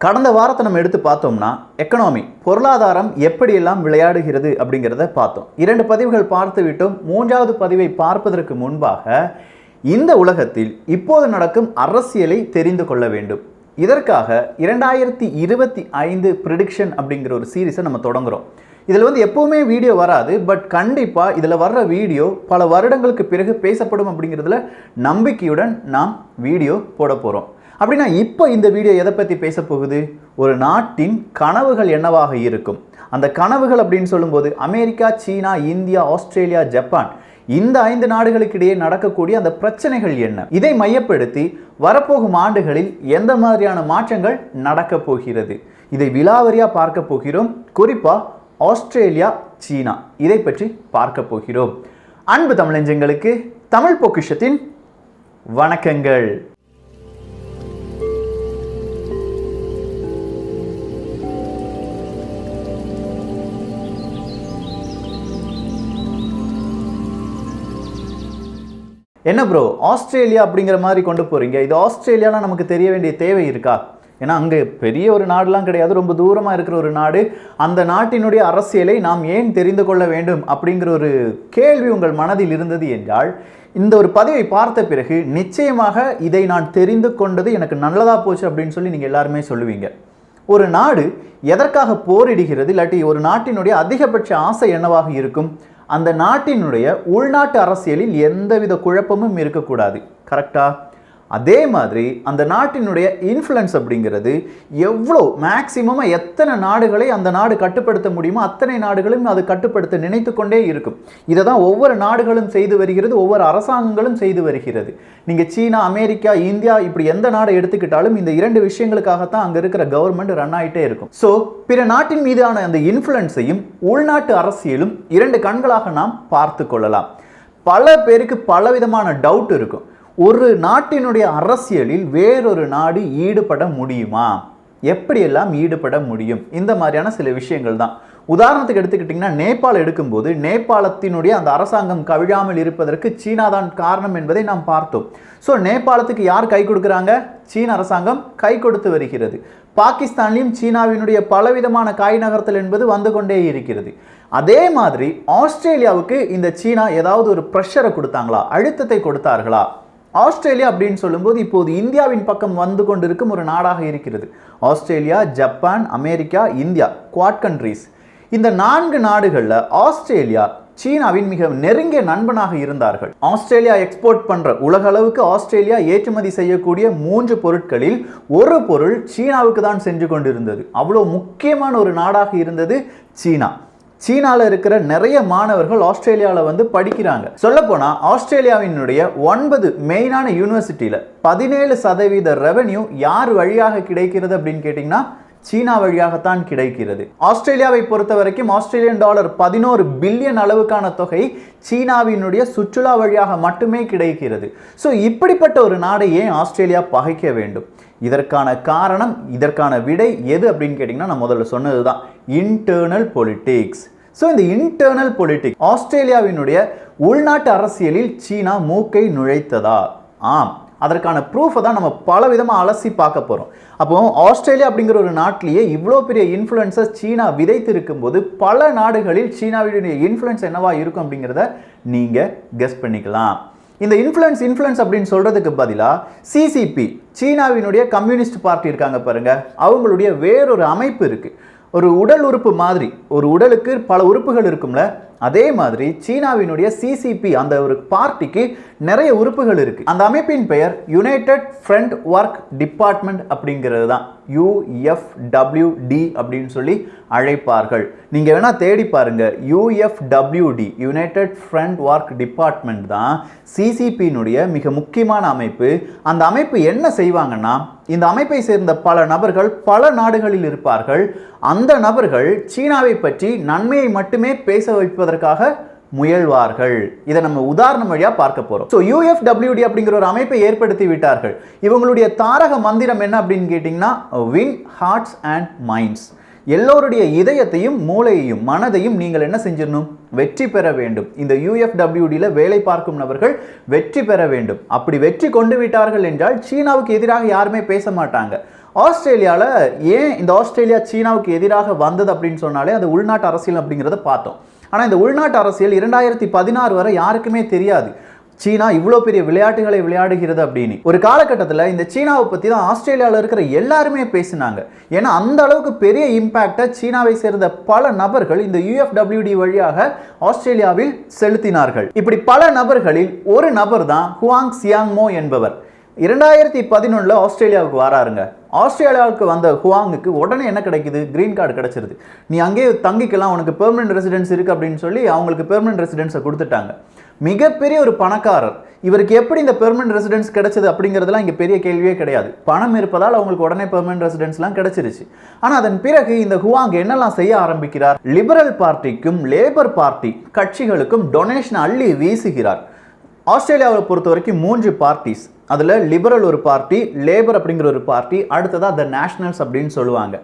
கடந்த வாரத்தை நம்ம எடுத்து பார்த்தோம்னா எக்கனாமி பொருளாதாரம் எப்படியெல்லாம் விளையாடுகிறது அப்படிங்கிறத பார்த்தோம். 2 பதிவுகள் பார்த்து விட்டோம். 3வது பதிவை பார்ப்பதற்கு முன்பாக இந்த உலகத்தில் இப்போது நடக்கும் அரசியலை தெரிந்து கொள்ள வேண்டும். இதற்காக 2025 ப்ரிடிக்ஷன் அப்படிங்கிற ஒரு சீரீஸை நம்ம தொடங்குறோம். இதில் எப்பவுமே வீடியோ வராது, பட் கண்டிப்பாக இதில் வர்ற வீடியோ பல வருடங்களுக்கு பிறகு பேசப்படும் அப்படிங்கிறதுல நம்பிக்கையுடன் நாம் வீடியோ போட போகிறோம். அப்படின்னா இப்போ இந்த வீடியோ எதை பற்றி பேச போகுது? ஒரு நாட்டின் கனவுகள் என்னவாக இருக்கும், அந்த கனவுகள் அப்படின்னு சொல்லும்போது அமெரிக்கா, சீனா, இந்தியா, ஆஸ்திரேலியா, ஜப்பான், இந்த 5 நாடுகளுக்கு இடையே நடக்கக்கூடிய அந்த பிரச்சனைகள் என்ன, இதை மையப்படுத்தி வரப்போகும் ஆண்டுகளில் எந்த மாதிரியான மாற்றங்கள் நடக்க போகிறது, இதை விலாவரியாக பார்க்க போகிறோம். குறிப்பாக ஆஸ்திரேலியா, சீனா, இதை பற்றி பார்க்க போகிறோம். அன்பு தமிழஞ்சங்களுக்கு தமிழ் பொக்கிஷத்தின் வணக்கங்கள். என்ன ப்ரோ, ஆஸ்திரேலியா அப்படிங்கிற மாதிரி கொண்டு போகிறீங்க, இது ஆஸ்திரேலியாலாம் நமக்கு தெரிய வேண்டிய தேவை இருக்கா? ஏன்னா அங்கே பெரிய ஒரு நாடுலாம் கிடையாது, ரொம்ப தூரமாக இருக்கிற ஒரு நாடு. அந்த நாட்டினுடைய அரசியலை நாம் ஏன் தெரிந்து கொள்ள வேண்டும் அப்படிங்கிற ஒரு கேள்வி உங்கள் மனதில் இருந்தது என்றால், இந்த ஒரு பதிவை பார்த்த பிறகு நிச்சயமாக இதை நான் தெரிந்து கொண்டது எனக்கு நல்லதாக போச்சு அப்படின்னு சொல்லி நீங்கள் எல்லாருமே சொல்லுவீங்க. ஒரு நாடு எதற்காக போரிடுகிறது, இல்லாட்டி ஒரு நாட்டினுடைய அதிகபட்ச ஆசை என்னவாக இருக்கும்? அந்த நாட்டினுடைய உள்நாட்டு அரசியலில் எந்தவித குழப்பமும் இருக்கக்கூடாது. கரெக்டா? அதே மாதிரி அந்த நாட்டினுடைய இன்ஃப்ளூயன்ஸ் அப்படிங்கிறது எவ்வளோ மேக்சிமமாக எத்தனை நாடுகளை அந்த நாடு கட்டுப்படுத்த முடியுமோ அத்தனை நாடுகளும் அது கட்டுப்படுத்த நினைத்து கொண்டே இருக்கும். இதை தான் ஒவ்வொரு நாடுகளும் செய்து வருகிறது, ஒவ்வொரு அரசாங்கங்களும் செய்து வருகிறது. நீங்கள் சீனா, அமெரிக்கா, இந்தியா, இப்படி எந்த நாடை எடுத்துக்கிட்டாலும் இந்த 2 விஷயங்களுக்காகத்தான் அங்கே இருக்கிற கவர்மெண்ட் ரன் ஆகிட்டே இருக்கும். ஸோ பிற நாட்டின் மீதான அந்த இன்ஃப்ளூயன்ஸையும் உள்நாட்டு அரசியலும் 2 கண்களாக நாம் பார்த்து கொள்ளலாம். பல பேருக்கு பலவிதமான டவுட் இருக்கும். ஒரு நாட்டினுடைய அரசியலில் வேறொரு நாடு ஈடுபட முடியுமா? எப்படியெல்லாம் ஈடுபட முடியும்? இந்த மாதிரியான சில விஷயங்கள் தான். உதாரணத்துக்கு எடுத்துக்கிட்டிங்கன்னா, நேபாள் எடுக்கும்போது நேபாளத்தினுடைய அந்த அரசாங்கம் கவிழாமல் இருப்பதற்கு சீனா தான் காரணம் என்பதை நாம் பார்த்தோம். ஸோ நேபாளத்துக்கு யார் கை கொடுக்குறாங்க? சீன அரசாங்கம் கை கொடுத்து வருகிறது. பாகிஸ்தான்லையும் சீனாவினுடைய பலவிதமான காய் நகர்த்தல் என்பது வந்து கொண்டே இருக்கிறது. அதே மாதிரி ஆஸ்திரேலியாவுக்கு இந்த சீனா ஏதாவது ஒரு ப்ரெஷரை கொடுத்தாங்களா, அழுத்தத்தை கொடுத்தார்களா? ஆஸ்திரேலியா அப்படின்னு சொல்லும்போது இப்போது இந்தியாவின் பக்கம் வந்து கொண்டிருக்கும் ஒரு நாடாக இருக்கிறது. Australia, Japan, America, India, quad countries. இந்த 4 நாடுகளில் ஆஸ்திரேலியா சீனாவின் மிக நெருங்கிய நண்பனாக இருந்தார்கள். ஆஸ்திரேலியா எக்ஸ்போர்ட் பண்ற, உலக அளவுக்கு ஆஸ்திரேலியா ஏற்றுமதி செய்யக்கூடிய 3 பொருட்களில் ஒரு பொருள் சீனாவுக்கு தான் சென்று கொண்டிருந்தது. அவ்வளோ முக்கியமான ஒரு நாடாக இருந்தது சீனா. சீனாவில் இருக்கிற நிறைய மாணவர்கள் ஆஸ்திரேலியாவில் படிக்கிறாங்க. சொல்லப்போனால் ஆஸ்திரேலியாவினுடைய 9 மெயினான யூனிவர்சிட்டியில் 17% ரெவென்யூ யார் வழியாக கிடைக்கிறது அப்படின்னு கேட்டிங்கன்னா சீனா வழியாகத்தான் கிடைக்கிறது. ஆஸ்திரேலியாவை பொறுத்த வரைக்கும் ஆஸ்திரேலியன் டாலர் 11 பில்லியன் அளவுக்கான தொகை சீனாவினுடைய சுற்றுலா வழியாக மட்டுமே கிடைக்கிறது. ஸோ இப்படிப்பட்ட ஒரு நாடை ஏன் ஆஸ்திரேலியா பகைக்க வேண்டும்? இதற்கான காரணம், இதற்கான விடை எது அப்படின்னு கேட்டிங்கன்னா, நான் முதல்ல சொன்னது தான் இன்டர்னல் பொலிட்டிக்ஸ். ஸோ இந்த இன்டர்னல் பொலிட்டிக்ஸ், ஆஸ்திரேலியாவினுடைய உள்நாட்டு அரசியலில் சீனா மூக்கை நுழைத்ததா? ஆம், அதற்கான ப்ரூஃபை தான் நம்ம பல விதமாக அலசி பார்க்க போகிறோம். அப்போ ஆஸ்திரேலியா அப்படிங்கிற ஒரு நாட்டிலேயே இவ்வளோ பெரிய இன்ஃப்ளூயன்ஸை சீனா விதைத்து இருக்கும்போது பல நாடுகளில் சீனாவினுடைய இன்ஃப்ளூயன்ஸ் என்னவா இருக்கும் அப்படிங்கிறத நீங்கள் கெஸ் பண்ணிக்கலாம். இந்த இன்ஃப்ளூயன்ஸ் அப்படின்னு சொல்கிறதுக்கு பதிலாக சிசிபி, சீனாவினுடைய கம்யூனிஸ்ட் பார்ட்டி இருக்காங்க பாருங்க, அவங்களுடைய வேறொரு அமைப்பு இருக்குது. ஒரு உடல் உறுப்பு மாதிரி, ஒரு உடலுக்கு பல உறுப்புகள் இருக்கும்ல, அதே மாதிரி சீனாவினுடைய சிசிபி அந்த ஒரு பார்ட்டிக்கு நிறைய உறுப்புகள் இருக்கு. அந்த அமைப்பின் பெயர் யுனைடெட் ஃப்ரண்ட் ஒர்க் டிபார்ட்மெண்ட் அப்படிங்கிறது தான். UFWD அப்படின்னு சொல்லி அழைப்பார்கள். நீங்க வேணா தேடி பாருங்க. UFWD, United front work department தான் சிசிபியினுடைய மிக முக்கியமான அமைப்பு. அந்த அமைப்பு என்ன செய்வாங்கன்னா, இந்த அமைப்பை சேர்ந்த பல நபர்கள் பல நாடுகளில் இருப்பார்கள். அந்த நபர்கள் சீனாவை பற்றி நன்மையை மட்டுமே பேச வைப்பதற்காக முயல்வார்கள். இதை நம்ம உதாரணம் வழியா பார்க்க போறோம். ஸோ UFWD அப்படிங்கிற ஒரு அமைப்பை ஏற்படுத்தி விட்டார்கள். இவங்களுடைய தாரக மந்திரம் என்ன அப்படின்னு கேட்டிங்கன்னா, வின் ஹார்ட்ஸ் அண்ட் மைண்ட்ஸ். எல்லோருடைய இதயத்தையும் மூளையையும் மனதையும் நீங்கள் என்ன செஞ்சிடணும்? வெற்றி பெற வேண்டும். இந்த UFWDல வேலை பார்க்கும் நபர்கள் வெற்றி பெற வேண்டும். அப்படி வெற்றி கொண்டு விட்டார்கள் என்றால் சீனாவுக்கு எதிராக யாருமே பேச மாட்டாங்க. ஆஸ்திரேலியாவில் ஏன் இந்த ஆஸ்திரேலியா சீனாவுக்கு எதிராக வந்தது அப்படின்னு சொன்னாலே அது உள்நாட்டு அரசியல் அப்படிங்கிறத பார்த்தோம். ஆனால் இந்த உள்நாட்டு அரசியல் 2016 வரை யாருக்குமே தெரியாது சீனா இவ்வளோ பெரிய விளையாட்டுகளை விளையாடுகிறது அப்படின்னு. ஒரு காலகட்டத்தில் இந்த சீனாவை பற்றி தான் ஆஸ்திரேலியாவில் இருக்கிற எல்லாருமே பேசினாங்க. ஏன்னா அந்த அளவுக்கு பெரிய இம்பேக்டை சீனாவை சேர்ந்த பல நபர்கள் இந்த UFWD வழியாக ஆஸ்திரேலியாவில் செலுத்தினார்கள். இப்படி பல நபர்களில் ஒரு நபர் தான் ஹுவாங் சியாங்மோ என்பவர். 2011 ஆஸ்திரேலியாவுக்கு வராருங்க. ஆஸ்திரேலியாவுக்கு வந்த ஹுவாங்குக்கு உடனே என்ன கிடைக்குது? கிரீன் கார்டு கிடைச்சிருது. நீ அங்கேயே தங்கிக்கலாம், உனக்கு பெர்மனன்ட் ரெசிடென்ஸ் இருக்குது அப்படின்னு சொல்லி அவங்களுக்கு பெர்மனன்ட் ரெசிடென்ஸை கொடுத்துட்டாங்க. மிகப்பெரிய ஒரு பணக்காரர். இவருக்கு எப்படி இந்த பெர்மனன்ட் ரெசிடென்ஸ் கிடைச்சது அப்படிங்கிறதுலாம் இங்கே பெரிய கேள்வியே கிடையாது. பணம் இருப்பதால் அவங்களுக்கு உடனே பெர்மனன்ட் ரெசிடென்ஸ்லாம் கிடைச்சிருச்சு. ஆனால் அதன் பிறகு இந்த ஹுவாங் என்னெல்லாம் செய்ய ஆரம்பிக்கிறார்? லிபரல் பார்ட்டிக்கும் லேபர் பார்ட்டி கட்சிகளுக்கும் டொனேஷன் அள்ளி வீசுகிறார். ஆஸ்திரேலியாவை பொறுத்த வரைக்கும் 3 பார்ட்டிஸ். அதில் லிபரல் ஒரு பார்ட்டி, லேபர் அப்படிங்கிற ஒரு பார்ட்டி, அடுத்ததாக த நேஷனல்ஸ் அப்படின்னு சொல்லுவாங்க.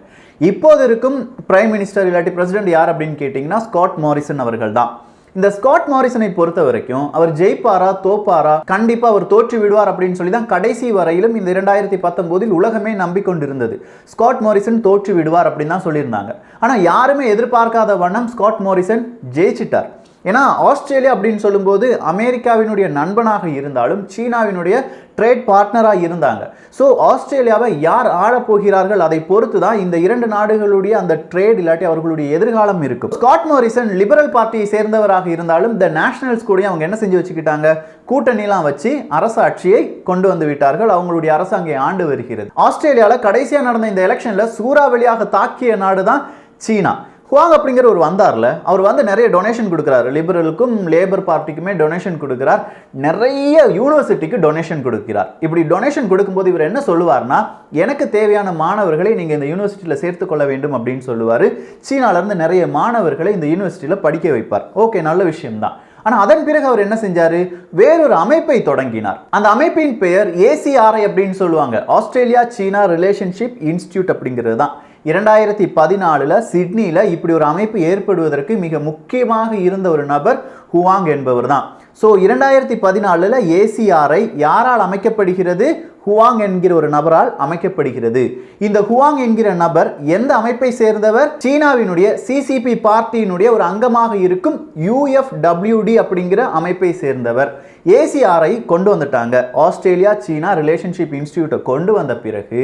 இப்போது இருக்கும் பிரைம் மினிஸ்டர் இல்லாட்டி பிரசிடென்ட் யார் அப்படின்னு கேட்டிங்கன்னா ஸ்காட் மாரிசன் அவர்கள் தான். இந்த ஸ்காட் மாரிசனை பொறுத்த வரைக்கும் அவர் ஜெயிப்பாரா தோப்பாரா, கண்டிப்பாக அவர் தோற்று விடுவார் அப்படின்னு சொல்லி தான் கடைசி வரையிலும் இந்த 2019 உலகமே நம்பிக்கொண்டிருந்தது. ஸ்காட் மாரிசன் தோற்று விடுவார் அப்படின்னு தான் சொல்லியிருந்தாங்க. ஆனால் யாருமே எதிர்பார்க்காத வண்ணம் ஸ்காட் மாரிசன் ஜெயிச்சிட்டார். ஏன்னா ஆஸ்திரேலியா அப்படின்னு சொல்லும்போது அமெரிக்காவினுடைய நண்பனாக இருந்தாலும் சீனாவினுடைய ட்ரேட் பார்ட்னராக இருந்தாங்க. ஸோ ஆஸ்திரேலியாவை யார் ஆளப்போகிறார்கள் அதை பொறுத்து தான் இந்த 2 நாடுகளுடைய அந்த ட்ரேட் இல்லாட்டி அவர்களுடைய எதிர்காலம் இருக்கும். ஸ்காட் மாரிசன் லிபரல் பார்ட்டியை சேர்ந்தவராக இருந்தாலும் த நேஷனல்ஸ் கூட அவங்க என்ன செஞ்சு வச்சுக்கிட்டாங்க? கூட்டணிலாம் வச்சு அரசாட்சியை கொண்டு வந்து விட்டார்கள். அவங்களுடைய அரசு அங்கே ஆண்டு வருகிறது. ஆஸ்திரேலியாவில் கடைசியாக நடந்த இந்த எலெக்ஷனில் சூறாவளியாக தாக்கிய நாடு தான் சீனா. ஹுவாங் அப்படிங்கிற ஒரு வந்தார்ல, அவர் வந்து நிறைய டொனேஷன் கொடுக்குறாரு. லிபரலுக்கும் லேபர் பார்ட்டிக்குமே டொனேஷன் கொடுக்குறார். நிறைய யூனிவர்சிட்டிக்கு டொனேஷன் கொடுக்கிறார். இப்படி டொனேஷன் கொடுக்கும்போது இவர் என்ன சொல்லுவார்னா, எனக்கு தேவையான மாணவர்களை நீங்கள் இந்த யூனிவர்சிட்டியில் சேர்த்துக்கொள்ள வேண்டும் அப்படின்னு சொல்லுவார். சீனாவிலேருந்து நிறைய மாணவர்களை இந்த யூனிவர்சிட்டியில் படிக்க வைப்பார். ஓகே, நல்ல விஷயம்தான். ஆனால் அதன் பிறகு அவர் என்ன செஞ்சார்? வேறொரு அமைப்பை தொடங்கினார். அந்த அமைப்பின் பெயர் ACRI அப்படின்னு சொல்லுவாங்க. ஆஸ்திரேலியா சீனா ரிலேஷன்ஷிப் இன்ஸ்டிடியூட் அப்படிங்கிறது தான். 2014 சிட்னியில் இப்படி ஒரு அமைப்பு ஏற்படுவதற்கு மிக முக்கியமாக இருந்த ஒரு நபர் ஹுவாங் என்பவர் தான். ஸோ 2014 ACRI யாரால் அமைக்கப்படுகிறது? ஹுவாங் என்கிற ஒரு நபரால் அமைக்கப்படுகிறது. இந்த ஹுவாங் என்கிற நபர் எந்த அமைப்பை சேர்ந்தவர்? சீனாவினுடைய CCP பார்ட்டியினுடைய ஒரு அங்கமாக இருக்கும் UFWD அப்படிங்கிற அமைப்பை சேர்ந்தவர். ACRI கொண்டு வந்துட்டாங்க. ஆஸ்திரேலியா சீனா ரிலேஷன்ஷிப் இன்ஸ்டிடியூட்டை கொண்டு வந்த பிறகு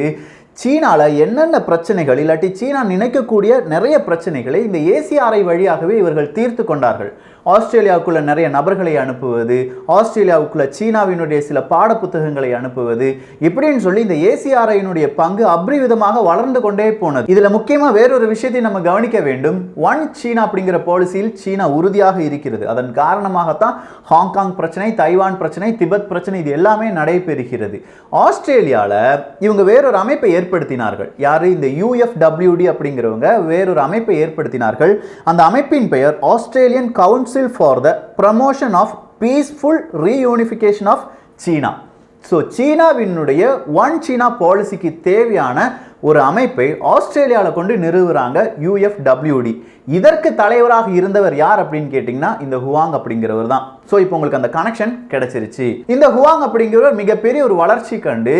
சீனாவில் என்னென்ன பிரச்சனைகள் இல்லாட்டி சீனா நினைக்கக்கூடிய நிறைய பிரச்சனைகளை இந்த ACRI வழியாகவே இவர்கள் தீர்த்து கொண்டார்கள். ஆஸ்திரேலியாவுக்குள்ள நிறைய நபர்களை அனுப்புவது, ஆஸ்திரேலியாவுக்குள்ள சீனாவினுடைய சில பாட புத்தகங்களை அனுப்புவது, இப்படின்னு சொல்லி இந்த ACRIயினுடைய பங்கு அபரிவிதமாக வளர்ந்து கொண்டே போனது. இதுல முக்கியமா வேறொரு விஷயத்தை நம்ம கவனிக்க வேண்டும். ஒன் சீனா அப்படிங்கிற பாலிசியில் சீனா உறுதியாக இருக்கிறது. அதன் காரணமாகத்தான் ஹாங்காங் பிரச்சனை, தைவான் பிரச்சனை, திபெத் பிரச்சனை இது எல்லாமே நடைபெறுகிறது. ஆஸ்திரேலியாவில் இவங்க வேறொரு அமைப்பை ஏற்படுத்தினார்கள். யாரு? இந்த UFWD அப்படிங்கிறவங்க வேறொரு அமைப்பை ஏற்படுத்தினார்கள். அந்த அமைப்பின் பெயர் Australian council for the promotion of peaceful reunification of China. So சீனாவினுடைய ஒன் சீனா பாலிசிக்கு தேவையான ஒரு அமைப்பை ஆஸ்திரேலியாவில் கொண்டு நிறுவுறாங்க UFWD. இதற்கு தலைவராக இருந்தவர் யார் அப்படின்னு கேட்டிங்கன்னா இந்த ஹுவாங் அப்படிங்கிறவர் தான். ஸோ இப்போ உங்களுக்கு அந்த கனெக்ஷன் கிடைச்சிருச்சு. இந்த ஹுவாங் அப்படிங்கிறவர் மிகப்பெரிய ஒரு வளர்ச்சி கண்டு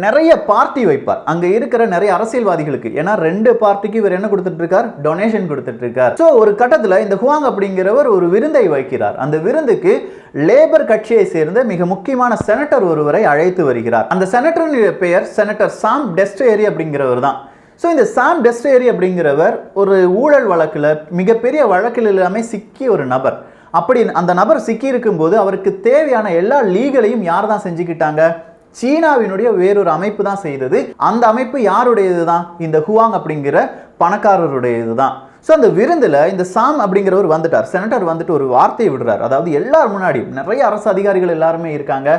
நிறைய பார்ட்டி வைப்பார் அங்கே இருக்கிற நிறைய அரசியல்வாதிகளுக்கு. ஏன்னா 2 பார்ட்டிக்கு இவர் என்ன கொடுத்துட்டு இருக்கார்? டொனேஷன் கொடுத்துட்டு இருக்கார். ஸோ ஒரு கட்டத்தில் இந்த ஹுவாங் அப்படிங்கிறவர் ஒரு விருந்தை வைக்கிறார். அந்த விருந்துக்கு லேபர் கட்சியை சேர்ந்த மிக முக்கியமான செனட்டர் ஒருவரை அழைத்து வருகிறார். அந்த செனட்டருடைய பெயர் செனட்டர் சாம் டெஸ்டேரி அப்படிங்கிறவர் தான். ஸோ இந்த சாம் டெஸ்டேரி அப்படிங்கிறவர் ஒரு ஊழல் வழக்கில் மிகப்பெரிய வழக்கில் எல்லாமே சிக்கிய ஒரு நபர். அப்படி அந்த நபர் சிக்கி இருக்கும்போது அவருக்கு தேவையான எல்லா லீகலையும் யார் தான் செஞ்சுக்கிட்டாங்க? சீனாவினுடைய வேறொரு அமைப்பு தான் செய்தது. அந்த அமைப்பு யாருடையது தான்? இந்த ஹுவாங் அப்படிங்கிற பணக்காரருடையது தான். ஸோ அந்த விருந்தில் இந்த சாம் அப்படிங்கிறவர் வந்துட்டார். செனட்டர் வந்துட்டு ஒரு வார்த்தையை விடுறார். அதாவது எல்லார் முன்னாடியும் நிறைய அரசு அதிகாரிகள் எல்லாருமே இருக்காங்க.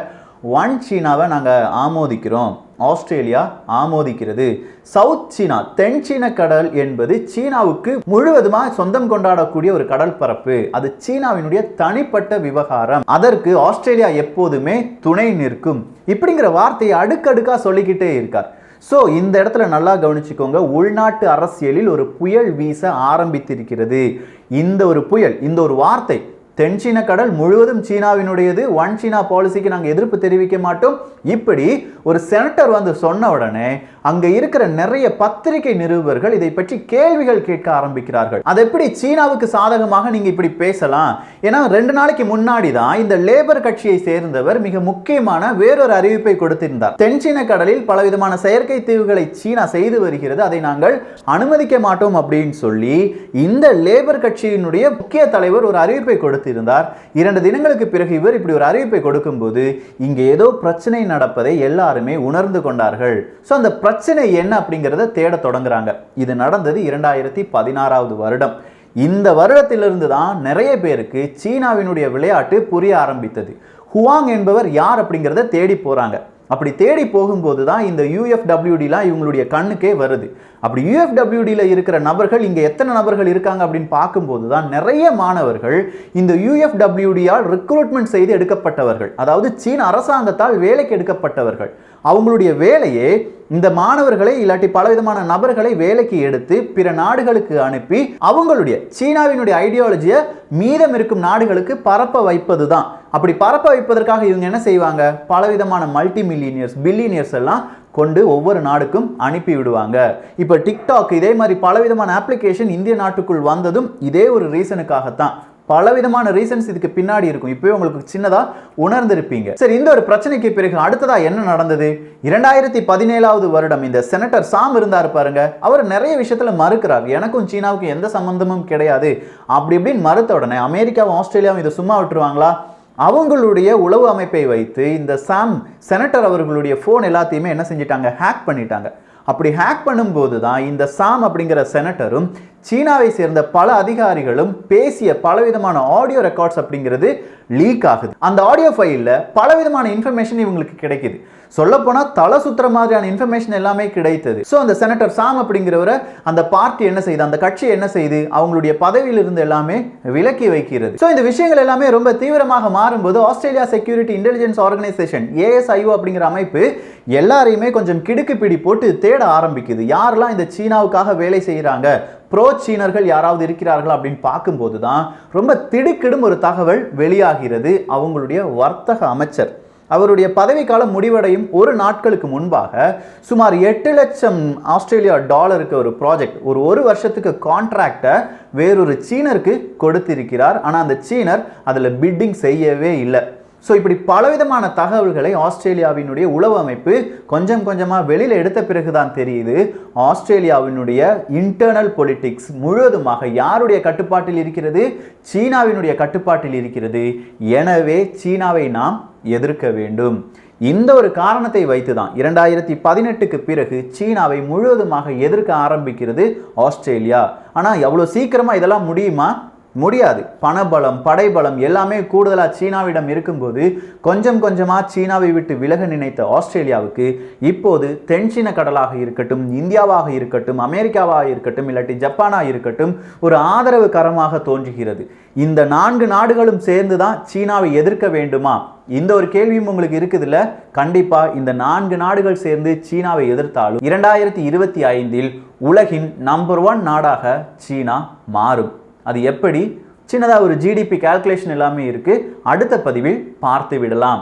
ஒன் சீனாவை நாங்கள் ஆமோதிக்கிறோம், ஆஸ்திரேலியா ஆமோதிக்கிறது. சவுத் சீனா, தென் சீன கடல் என்பது சீனாவுக்கு முழுவதுமாக சொந்தம் கொண்டாடக்கூடிய ஒரு கடல் பரப்பு. அது சீனாவினுடைய தனிப்பட்ட விவகாரம். அதற்கு ஆஸ்திரேலியா எப்போதுமே துணை நிற்கும். இப்படிங்கிற வார்த்தையை அடுக்கடுக்கா சொல்லிக்கிட்டே இருக்கார். ஸோ இந்த இடத்துல நல்லா கவனிச்சுக்கோங்க. உள்நாட்டு அரசியலில் ஒரு புயல் வீச ஆரம்பித்திருக்கிறது. இந்த ஒரு புயல், இந்த ஒரு வார்த்தை தென் சீன கடல் முழுவதும் சீனாவினுடையது, ஒன் சீனா பாலிசிக்கு நாங்கள் எதிர்ப்பு தெரிவிக்க மாட்டோம். இப்படி ஒரு செனட்டர் வந்து சொன்ன உடனே அங்க இருக்கிற நிறைய பத்திரிகை நிருபர்கள் இதை பற்றி கேள்விகள் கேட்க ஆரம்பிக்கிறார்கள். அது எப்படி சீனாவுக்கு சாதகமாக நீங்க இப்படி பேசலாம்? ஏன்னா 2 நாளைக்கு முன்னாடி தான் இந்த லேபர் கட்சியை சேர்ந்தவர் மிக முக்கியமான வேறொரு அறிவிப்பை கொடுத்திருந்தார். தென் சீன கடலில் பலவிதமான செயற்கை தீவுகளை சீனா செய்து வருகிறது, அதை நாங்கள் அனுமதிக்க மாட்டோம் அப்படின்னு சொல்லி இந்த லேபர் கட்சியினுடைய முக்கிய தலைவர் ஒரு அறிவிப்பை கொடுத்திருந்தார். 2 தினங்களுக்கு பிறகு இவர் இப்படி ஒரு அறிவிப்பை கொடுக்கும்போது இங்கே ஏதோ பிரச்சனை நடப்பதை எல்லாருமே உணர்ந்து கொண்டார்கள். ஸோ அந்த பிரச்சனை என்ன அப்படிங்கிறத தேட தொடங்குறாங்க. இது நடந்தது 2016 வருடம். இந்த வருடத்திலிருந்து தான் நிறைய பேருக்கு சீனாவினுடைய விளையாட்டு புரிய ஆரம்பித்தது. ஹுவாங் என்பவர் யார் அப்படிங்கிறத தேடி போறாங்க. அப்படி தேடி போகும்போது தான் இந்த UFWDலாம் இவங்களுடைய கண்ணுக்கே வருது. அப்படி UFWDல இருக்கிற நபர்கள் இங்கே எத்தனை நபர்கள் இருக்காங்க அப்படின்னு பார்க்கும்போது தான் நிறைய மாணவர்கள் இந்த UFWDயால் ரெக்ரூட்மெண்ட் செய்து எடுக்கப்பட்டவர்கள், அதாவது சீன அரசாங்கத்தால் வேலைக்கு எடுக்கப்பட்டவர்கள். அவங்களுடைய வேலையே இந்த மாணவர்களை இல்லாட்டி பலவிதமான நபர்களை வேலைக்கு எடுத்து பிற நாடுகளுக்கு அனுப்பி அவங்களுடைய சீனாவினுடைய ஐடியாலஜியை மீதம் இருக்கும் நாடுகளுக்கு பரப்ப வைப்பது தான். அப்படி பரப்ப வைப்பதற்காக இவங்க என்ன செய்வாங்க, பலவிதமான மல்டி மில்லியனியர்ஸ், பில்லியனியர்ஸ் எல்லாம் கொண்டு ஒவ்வொரு நாடுக்கும் அனுப்பி விடுவாங்க. இப்போ டிக்டாக் இதே மாதிரி பலவிதமான அப்ளிகேஷன் இந்திய நாட்டுக்குள் வந்ததும் இதே ஒரு ரீசனுக்காகத்தான். பலவிதமான ரீசன்ஸ் இதுக்கு பின்னாடி இருக்கும். இப்போவே உங்களுக்கு சின்னதா உணர்ந்திருப்பீங்க. சரி, இந்த ஒரு பிரச்சனைக்கு பிறகு அடுத்ததா என்ன நடந்தது? 2017 வருடம் இந்த செனட்டர் சாம் இருந்தார் பாருங்க, அவர் நிறைய விஷயத்துல மறுக்கிறார். எனக்கும் சீனாவுக்கும் எந்த சம்பந்தமும் கிடையாது அப்படி இப்படின்னு மறுத்த உடனே அமெரிக்காவும் ஆஸ்திரேலியாவும் இதை சும்மா விட்டுருவாங்களா? அவங்களுடைய உளவு அமைப்பை வைத்து இந்த சாம் செனட்டர் அவர்களுடைய போன் எல்லாத்தையுமே என்ன செஞ்சிட்டாங்க, ஹேக் பண்ணிட்டாங்க. அப்படி ஹேக் பண்ணும்போது தான் இந்த சாம் அப்படிங்கிற செனட்டரும் சீனாவை சேர்ந்த பல அதிகாரிகளும் பேசிய பலவிதமான ஆடியோ ரெக்கார்ட்ஸ் அப்படிங்கிறது லீக் ஆகுது. அந்த ஆடியோ ஃபைல்ல பலவிதமான இன்ஃபர்மேஷன் இவங்களுக்கு கிடைக்குது. சொல்லப்போனா தலை சுத்துற மாதிரியான இன்ஃபர்மேஷன் எல்லாமே கிடைத்தது. ஸோ அந்த செனட்டர் சாம் அப்படிங்கிறவரை அந்த பார்ட்டி என்ன செய்யுது, அந்த கட்சி என்ன செய்யுது, அவங்களுடைய பதவியில் இருந்து எல்லாமே விலக்கி வைக்கிறது. ஸோ இந்த விஷயங்கள் எல்லாமே ரொம்ப தீவிரமாக மாறும்போது Australia security intelligence organisation ASIO அப்படிங்கிற அமைப்பு எல்லாரையுமே கொஞ்சம் கிடுக்கு பிடி போட்டு தேட ஆரம்பிக்குது. யாரெல்லாம் இந்த சீனாவுக்காக வேலை செய்யறாங்க, ப்ரோ சீனர்கள் யாராவது இருக்கிறார்கள் அப்படின்னு பார்க்கும்போது தான் ரொம்ப திடுக்கிடும் ஒரு தகவல் வெளியாகிறது. அவங்களுடைய வர்த்தக அமைச்சர் அவருடைய பதவிக்காலம் முடிவடையும் ஒரு நாட்களுக்கு முன்பாக சுமார் 8 லட்சம் ஆஸ்திரேலியா டாலருக்கு ஒரு ப்ராஜெக்ட், ஒரு வருஷத்துக்கு கான்ட்ராக்டை வேறொரு சீனருக்கு கொடுத்திருக்கிறார். ஆனால் அந்த சீனர் அதில் பிட்டிங் செய்யவே இல்லை. ஸோ இப்படி பலவிதமான தகவல்களை ஆஸ்திரேலியாவினுடைய உளவு அமைப்பு கொஞ்சம் கொஞ்சமாக வெளியில் எடுத்த பிறகுதான் தெரியுது ஆஸ்திரேலியாவினுடைய இன்டர்னல் பொலிட்டிக்ஸ் முழுவதுமாக யாருடைய கட்டுப்பாட்டில் இருக்கிறது, சீனாவினுடைய கட்டுப்பாட்டில் இருக்கிறது. எனவே சீனாவை நாம் எதிர்க்க வேண்டும். இந்த ஒரு காரணத்தை வைத்துதான் 2018க்கு பிறகு சீனாவை முழுவதுமாக எதிர்க்க ஆரம்பிக்கிறது ஆஸ்திரேலியா. ஆனால் எவ்வளோ சீக்கிரமாக இதெல்லாம் முடியுமா? முடியாது. பணபலம், படைபலம் எல்லாமே கூடுதலாக சீனாவிடம் இருக்கும்போது கொஞ்சம் கொஞ்சமாக சீனாவை விட்டு விலக நினைத்த ஆஸ்திரேலியாவுக்கு இப்போது தென் சீன கடலாக இருக்கட்டும், இந்தியாவாக இருக்கட்டும், அமெரிக்காவாக இருக்கட்டும், இல்லாட்டி ஜப்பானாக இருக்கட்டும் ஒரு ஆதரவு கரமாக தோன்றுகிறது. இந்த 4 நாடுகளும் சேர்ந்து தான் சீனாவை எதிர்க்க வேண்டுமா? இந்த ஒரு கேள்வியும் உங்களுக்கு இருக்குதுல்ல. கண்டிப்பா இந்த 4 நாடுகள் சேர்ந்து சீனாவை எதிர்த்தாலும் 2025 உலகின் நம்பர் 1 நாடாக சீனா மாறும். அது எப்படி? சின்னதாக ஒரு GDP கால்குலேஷன் எல்லாமே இருக்கு, அடுத்த பதிவில் பார்த்து விடலாம்.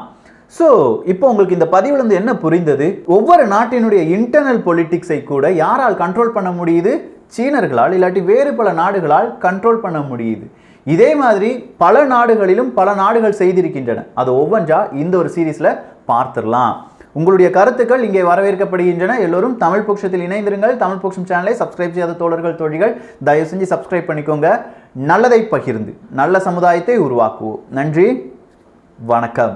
ஸோ இப்போ உங்களுக்கு இந்த பதிவில் வந்து என்ன புரிந்தது? ஒவ்வொரு நாட்டினுடைய இன்டர்னல் பொலிட்டிக்ஸை கூட யாரால் கண்ட்ரோல் பண்ண முடியுது? சீனர்களால், இல்லாட்டி வேறு பல நாடுகளால் கண்ட்ரோல் பண்ண முடியுது. இதே மாதிரி பல நாடுகளிலும் பல நாடுகள் செய்திருக்கின்றன. அது ஒவ்வொன்றா இந்த ஒரு சீரீஸ்ல பார்த்துடலாம். உங்களுடைய கருத்துக்கள் இங்கே வரவேற்கப்படுகின்றன. எல்லோரும் தமிழ் பொக்கிஷத்தில் இணைந்திருங்கள். தமிழ் பொக்கிஷம் சேனலை சப்ஸ்கிரைப் செய்யாத தோழர்கள் தோழிகள் தயவு செஞ்சு சப்ஸ்கிரைப் பண்ணிக்கோங்க. நல்லதை பகிர்ந்து நல்ல சமுதாயத்தை உருவாக்குவோம். நன்றி, வணக்கம்.